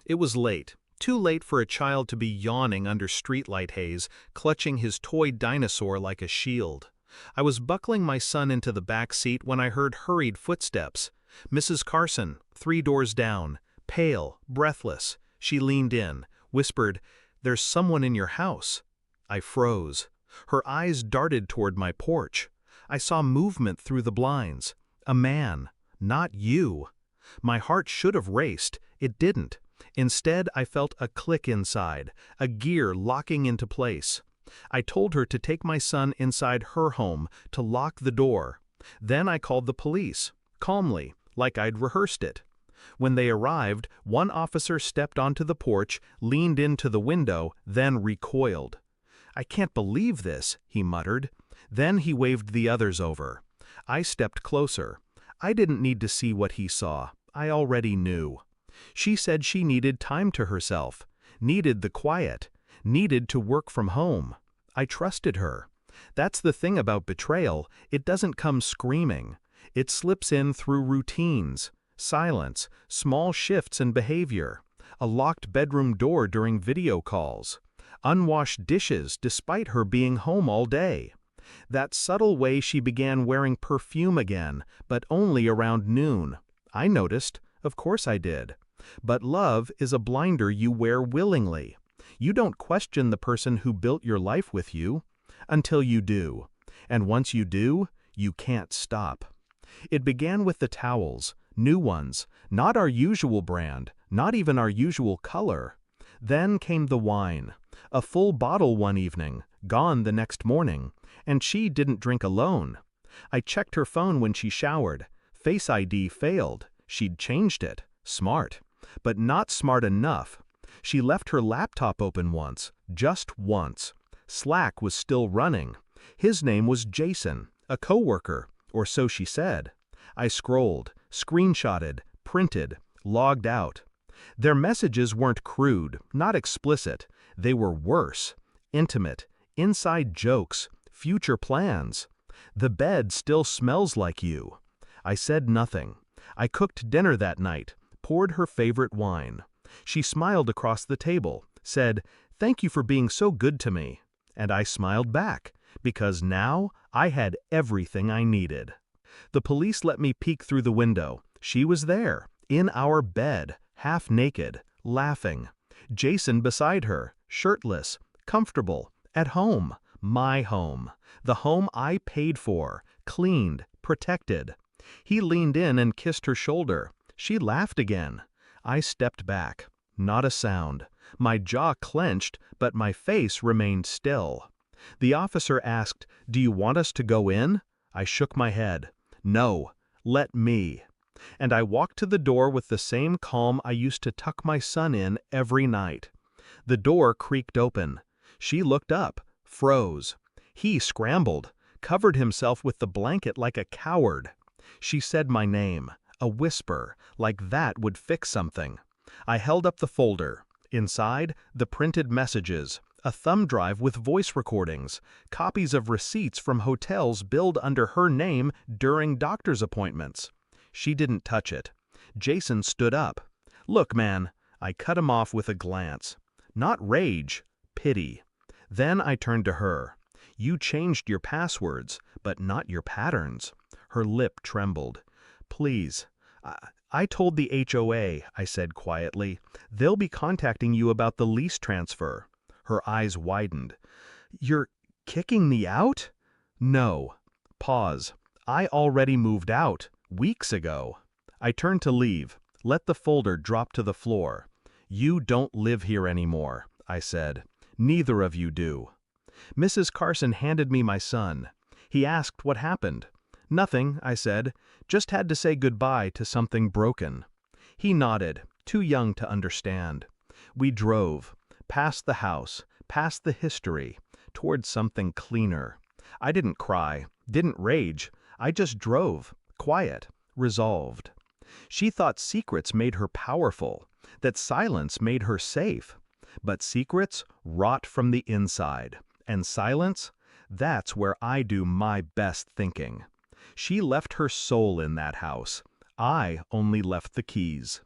It was late, too late for a child to be yawning under streetlight haze, clutching his toy dinosaur like a shield. I was buckling my son into the back seat when I heard hurried footsteps. Mrs. Carson, 3 doors down, pale, breathless. She leaned in, whispered, "There's someone in your house." I froze. Her eyes darted toward my porch. I saw movement through the blinds. A man, not you. My heart should have raced. It didn't. Instead, I felt a click inside, a gear locking into place. I told her to take my son inside her home, to lock the door. Then I called the police, calmly, like I'd rehearsed it. When they arrived, one officer stepped onto the porch, leaned into the window, then recoiled. "I can't believe this," he muttered. Then he waved the others over. I stepped closer. I didn't need to see what he saw. I already knew. She said she needed time to herself, needed the quiet, needed to work from home. I trusted her. That's the thing about betrayal, it doesn't come screaming. It slips in through routines, silence, small shifts in behavior, a locked bedroom door during video calls, unwashed dishes despite her being home all day. That subtle way she began wearing perfume again, but only around noon. I noticed, of course I did. But love is a blinder you wear willingly. You don't question the person who built your life with you, until you do. And once you do, you can't stop. It began with the towels, new ones, not our usual brand, not even our usual color. Then came the wine, a full bottle one evening, gone the next morning, and she didn't drink alone. I checked her phone when she showered. Face ID failed. She'd changed it. Smart. But not smart enough. She left her laptop open once, just once. Slack was still running. His name was Jason, a coworker, or so she said. I scrolled, screenshotted, printed, logged out. Their messages weren't crude, not explicit. They were worse. Intimate, inside jokes, future plans. "The bed still smells like you." I said nothing. I cooked dinner that night, poured her favorite wine. She smiled across the table, said, "Thank you for being so good to me." And I smiled back, because now I had everything I needed. The police let me peek through the window. She was there, in our bed, half naked, laughing. Jason beside her, shirtless, comfortable, at home, my home, the home I paid for, cleaned, protected. He leaned in and kissed her shoulder. She laughed again. I stepped back. Not a sound. My jaw clenched, but my face remained still. The officer asked, "Do you want us to go in?" I shook my head. "No, let me." And I walked to the door with the same calm I used to tuck my son in every night. The door creaked open. She looked up, froze. He scrambled, covered himself with the blanket like a coward. She said my name, a whisper, like that would fix something. I held up the folder. Inside, the printed messages, a thumb drive with voice recordings, copies of receipts from hotels billed under her name during doctor's appointments. She didn't touch it. Jason stood up. "Look, man." I cut him off with a glance. Not rage, pity. Then I turned to her. "You changed your passwords, but not your patterns." Her lip trembled. "Please." I told the HOA, I said quietly. "They'll be contacting you about the lease transfer." Her eyes widened. "You're kicking me out?" "No." Pause. "I already moved out, weeks ago." I turned to leave, let the folder drop to the floor. "You don't live here anymore," I said. "Neither of you do." Mrs. Carson handed me my son. He asked what happened. "Nothing," I said. "Just had to say goodbye to something broken." He nodded, too young to understand. We drove, past the house, past the history, towards something cleaner. I didn't cry, didn't rage. I just drove, quiet, resolved. She thought secrets made her powerful, that silence made her safe. But secrets rot from the inside, and silence, that's where I do my best thinking. She left her soul in that house. I only left the keys.